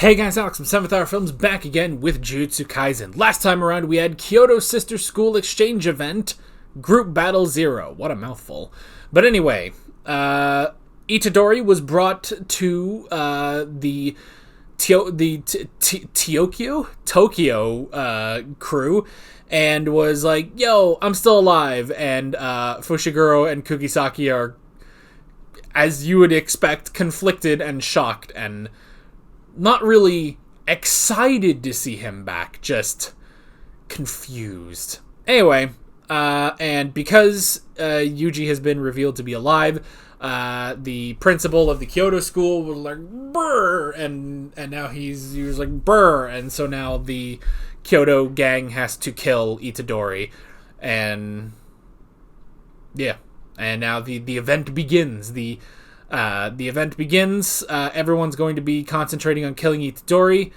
Hey guys, Alex from 7th Hour Films back again with Jujutsu Kaisen. Last time around we had Kyoto Sister School Exchange Event, Group Battle 0. What a mouthful. But anyway, Itadori was brought to the Tokyo crew and was like, yo, I'm still alive. And Fushiguro and Kugisaki are, as you would expect, conflicted and shocked and not really excited to see him back, just confused. Anyway, and because Yuji has been revealed to be alive, the principal of the Kyoto school was like, brr, and now he was like, brr, and so now the Kyoto gang has to kill Itadori, and yeah, and now the event begins. The event begins. Everyone's going to be concentrating on killing Itadori,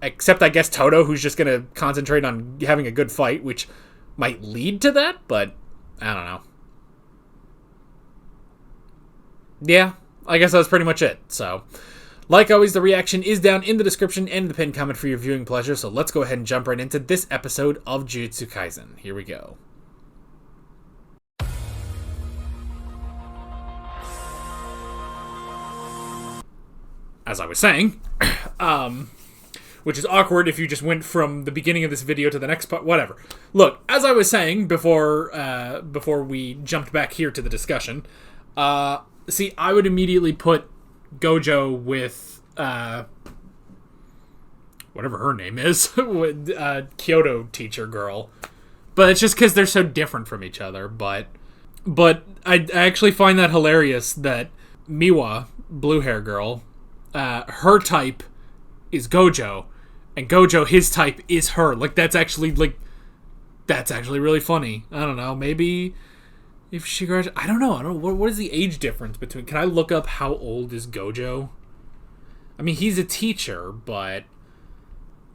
except I guess Todo, who's just going to concentrate on having a good fight, which might lead to that, but I don't know. Yeah, I guess that's pretty much it. So, like always, the reaction is down in the description and in the pinned comment for your viewing pleasure, so let's go ahead and jump right into this episode of Jujutsu Kaisen. Here we go. As I was saying, which is awkward if you just went from the beginning of this video to the next part, whatever. Look, as I was saying before we jumped back here to the discussion, see, I would immediately put Gojo with, whatever her name is, with Kyoto teacher girl. But it's just because they're so different from each other, but I actually find that hilarious that Miwa, blue hair girl, her type is Gojo, and Gojo, his type is her. That's actually really funny. I don't know, maybe if she graduated, I don't know, what is the age difference between, can I look up how old is Gojo? I mean, he's a teacher, but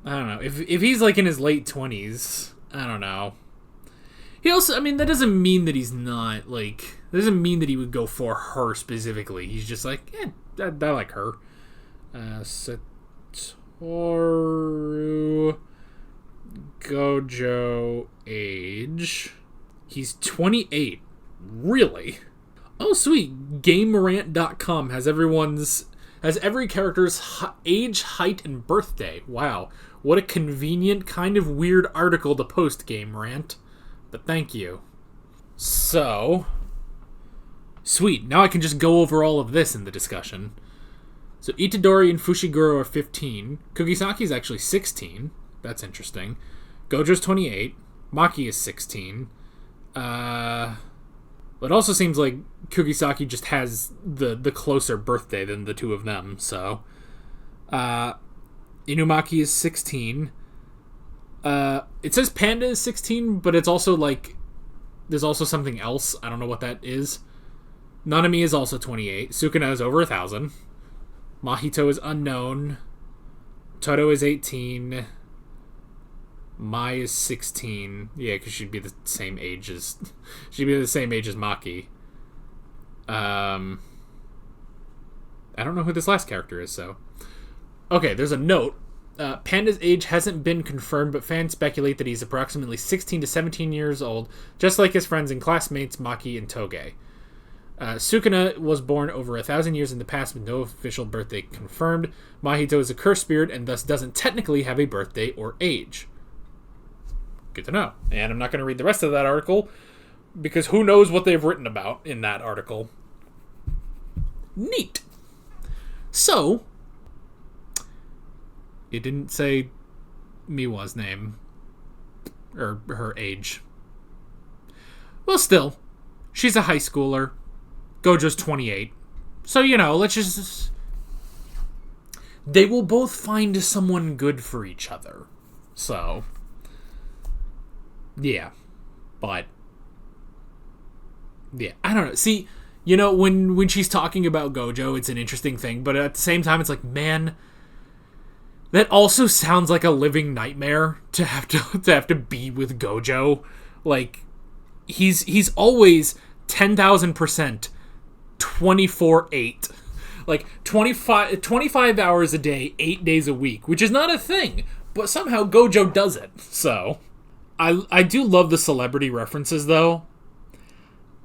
I don't know, if he's in his late 20s, I don't know. He also, I mean, that doesn't mean that he's not, that doesn't mean that he would go for her specifically. He's just like, yeah, I like her. Satoru Gojo age. He's 28. Really? Oh, sweet. GameRant.com has every character's age, height, and birthday. Wow. What a convenient, kind of weird article to post, GameRant. But thank you. So, sweet. Now I can just go over all of this in the discussion. So Itadori and Fushiguro are 15. Kugisaki's actually 16. That's interesting. Gojo's 28. Maki is 16. It also seems like Kugisaki just has the closer birthday than the two of them, so. Inumaki is 16. It says Panda is 16, but it's also there's also something else. I don't know what that is. Nanami is also 28. Sukuna is over 1,000. Mahito is unknown. Todo is 18. Mai is 16. Yeah, because she'd be the same age as Maki. I don't know who this last character is, so. Okay, there's a note. Panda's age hasn't been confirmed, but fans speculate that he's approximately 16 to 17 years old, just like his friends and classmates Maki and Toge. Sukuna was born over 1,000 years in the past with no official birthday confirmed. Mahito is a cursed spirit and thus doesn't technically have a birthday or age. Good to know. And I'm not going to read the rest of that article because who knows what they've written about in that article. Neat. So, it didn't say Miwa's name or her age. Well, still, she's a high schooler. Gojo's 28. So, let's just. They will both find someone good for each other. So. Yeah. But. Yeah, I don't know. See, when she's talking about Gojo, it's an interesting thing. But at the same time, it's like, man, that also sounds like a living nightmare to have to be with Gojo. He's always 10,000% 24/8. Like 25 hours a day, 8 days a week, which is not a thing, but somehow Gojo does it. So, I do love the celebrity references, though.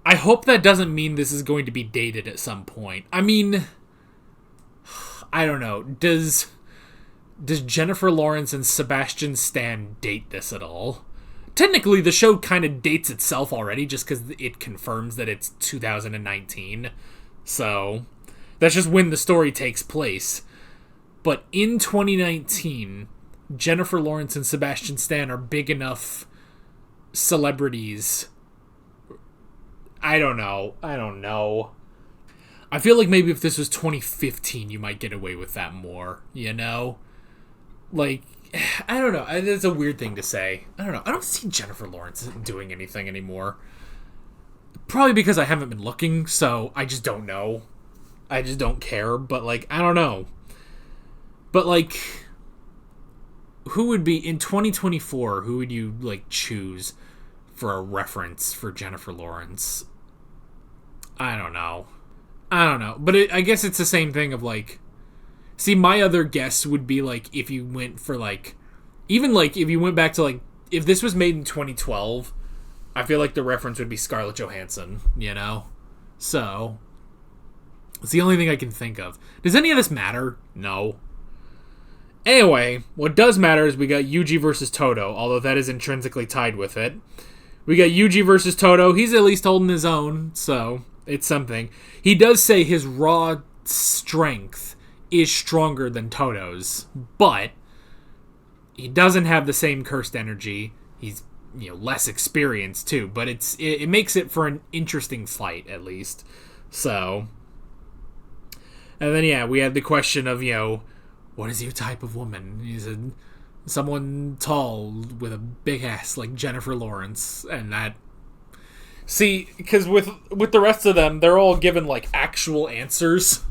I hope that doesn't mean this is going to be dated at some point. I mean, I don't know. Does Jennifer Lawrence and Sebastian Stan date this at all? Technically, the show kind of dates itself already just because it confirms that it's 2019. So, that's just when the story takes place. But in 2019, Jennifer Lawrence and Sebastian Stan are big enough celebrities. I don't know. I feel like maybe if this was 2015, you might get away with that more, you know? Like, I don't know. It's a weird thing to say. I don't know. I don't see Jennifer Lawrence doing anything anymore. Probably because I haven't been looking, so I just don't know. I just don't care, but, like, I don't know. But, like, who would be, in 2024, who would you, like, choose for a reference for Jennifer Lawrence? I don't know. But I guess it's the same thing of, like... See, my other guess would be, like, if you went for, like... Even, like, if you went back to, like... If this was made in 2012, I feel like the reference would be Scarlett Johansson, you know? So... It's the only thing I can think of. Does any of this matter? No. Anyway, what does matter is we got Yuji versus Todo, although that is intrinsically tied with it. We got Yuji versus Todo. He's at least holding his own, so it's something. He does say his raw strength is stronger than Todo's, but he doesn't have the same cursed energy. He's, you know, less experienced too, but it makes it for an interesting fight at least. So, and then yeah, we had the question of, you know, what is your type of woman? He said someone tall with a big ass like Jennifer Lawrence, and that. See, because with the rest of them, they're all given like actual answers.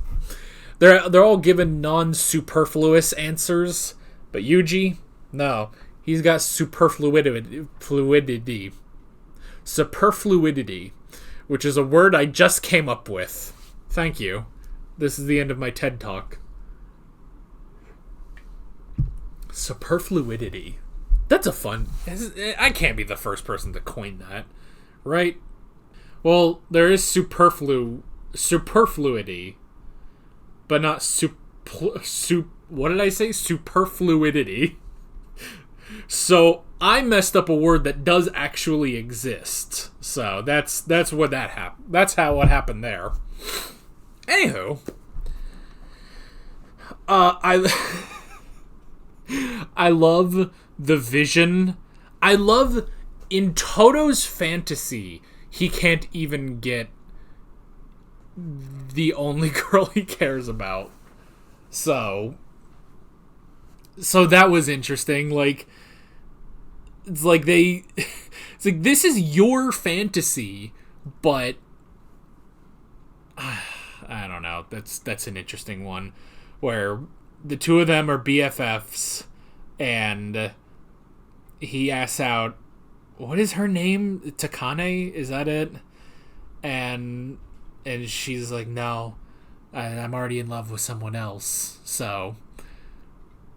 They're all given non-superfluous answers, but Yuji, no, he's got superfluidity, which is a word I just came up with. Thank you. This is the end of my TED Talk. Superfluidity. That's a fun... I can't be the first person to coin that, right? Well, there is superfluity, but not what did I say? Superfluidity. So I messed up a word that does actually exist. So that's what that happened. That's what happened there. Anywho, I love the vision. I love in Todo's fantasy, he can't even get the only girl he cares about. So that was interesting. Like, it's like it's like, this is your fantasy, but I don't know. That's an interesting one where the two of them are BFFs, and he asks out, what is her name? Takane? Is that it? And she's like, no, I'm already in love with someone else. So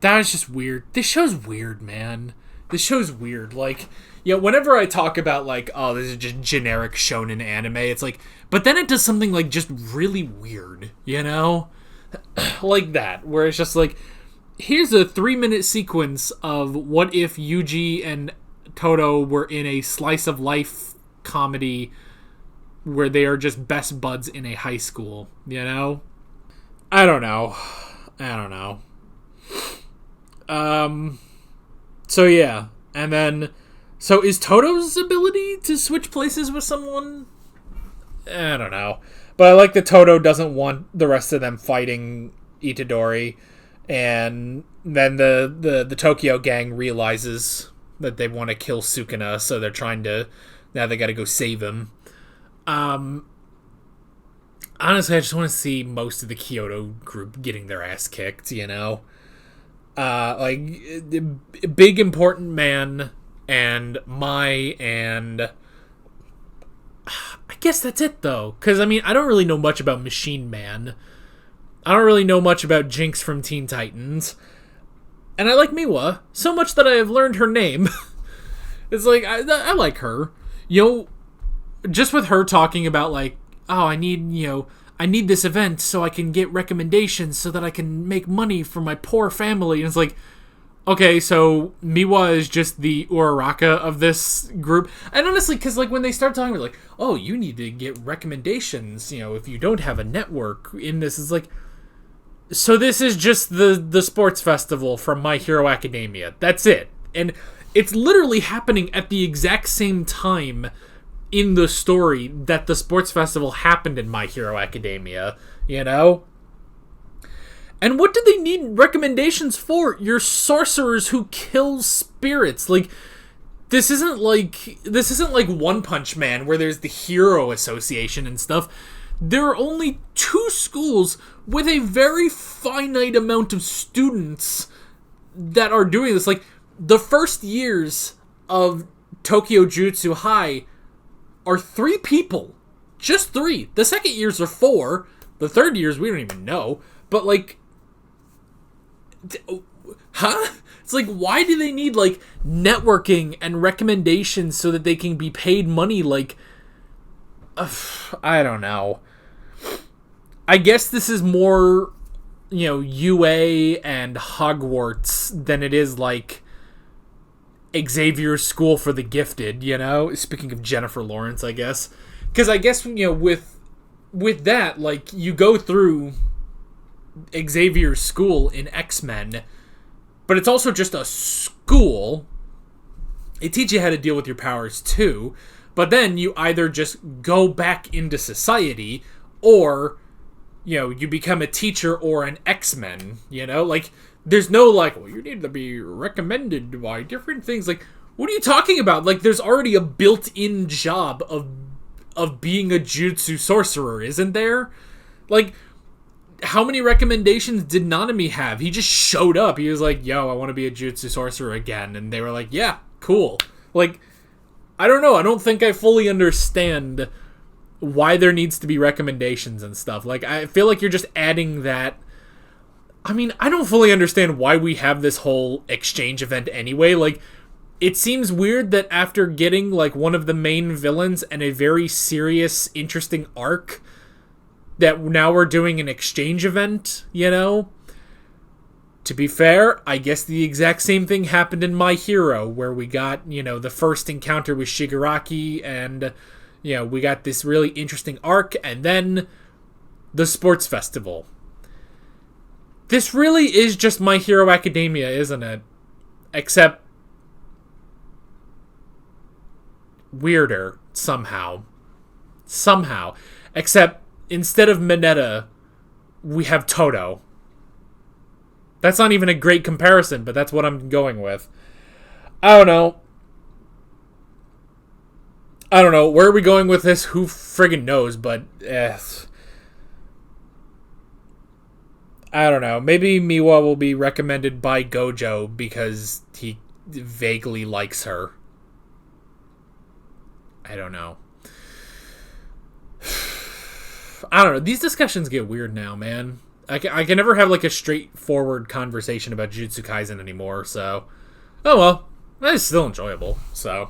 that was just weird. This show's weird, man. This show's weird. Like, you know, whenever I talk about, like, oh, this is just generic shonen anime, it's like, but then it does something, like, just really weird, you know? Like that, where it's just like, here's a 3-minute sequence of what if Yuji and Todo were in a slice of life comedy where they are just best buds in a high school, you know? I don't know. So yeah, and then, so is Todo's ability to switch places with someone? I don't know. But I like that Todo doesn't want the rest of them fighting Itadori, and then the Tokyo gang realizes that they want to kill Sukuna, so they're trying to, now they gotta go save him. Honestly, I just want to see most of the Kyoto group getting their ass kicked, you know? Like, big important man, and I guess that's it, though. Because, I mean, I don't really know much about Machine Man. I don't really know much about Jinx from Teen Titans. And I like Miwa so much that I have learned her name. It's like, I like her. You know, just with her talking about, like, oh, I need this event so I can get recommendations so that I can make money for my poor family. And it's like, okay, so Miwa is just the Uraraka of this group. And honestly, because, like, when they start talking about, like, oh, you need to get recommendations, if you don't have a network in this, it's like, so this is just the sports festival from My Hero Academia. That's it. And it's literally happening at the exact same time in the story that the sports festival happened in My Hero Academia, And what do they need recommendations for? You're sorcerers who kill spirits. Like, this isn't like One Punch Man where there's the Hero Association and stuff. There are only 2 schools with a very finite amount of students that are doing this. Like, the first years of Tokyo Jutsu High are 3 people. Just 3. The second years are 4. The third years, we don't even know. But, like, huh? It's like, why do they need, like, networking and recommendations so that they can be paid money? Like, I don't know. I guess this is more, UA and Hogwarts than it is, like, Xavier's School for the Gifted, Speaking of Jennifer Lawrence, I guess. Because I guess, with that, like, you go through Xavier's school in X-Men, but it's also just a school. It teaches you how to deal with your powers, too. But then you either just go back into society, or, you become a teacher or an X-Men, Like, there's no, like, well, you need to be recommended by different things. Like, what are you talking about? Like, there's already a built-in job of being a jutsu sorcerer, isn't there? Like, how many recommendations did Nanami have? He just showed up. He was like, yo, I want to be a jutsu sorcerer again. And they were like, yeah, cool. Like, I don't know. I don't think I fully understand why there needs to be recommendations and stuff. Like, I feel like you're just adding that. I mean, I don't fully understand why we have this whole exchange event anyway. Like, it seems weird that after getting, like, one of the main villains and a very serious, interesting arc, that now we're doing an exchange event, To be fair, I guess the exact same thing happened in My Hero, where we got, the first encounter with Shigaraki, and, we got this really interesting arc, and then the sports festival. This really is just My Hero Academia, isn't it? Except weirder, somehow. Except instead of Mineta, we have Todo. That's not even a great comparison, but that's what I'm going with. I don't know. Where are we going with this? Who friggin' knows, but I don't know. Maybe Miwa will be recommended by Gojo because he vaguely likes her. I don't know. I don't know. These discussions get weird now, man. I can never have, like, a straightforward conversation about Jujutsu Kaisen anymore, so. Oh well. That is still enjoyable, so.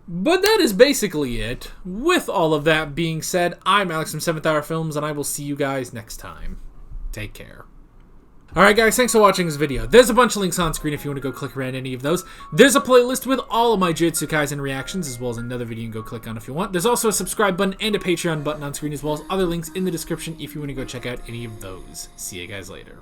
But that is basically it. With all of that being said, I'm Alex from 7th Hour Films, and I will see you guys next time. Take care. Alright guys, thanks for watching this video. There's a bunch of links on screen if you want to go click around any of those. There's a playlist with all of my Jujutsu Kaisen reactions, as well as another video you can go click on if you want. There's also a subscribe button and a Patreon button on screen, as well as other links in the description if you want to go check out any of those. See you guys later.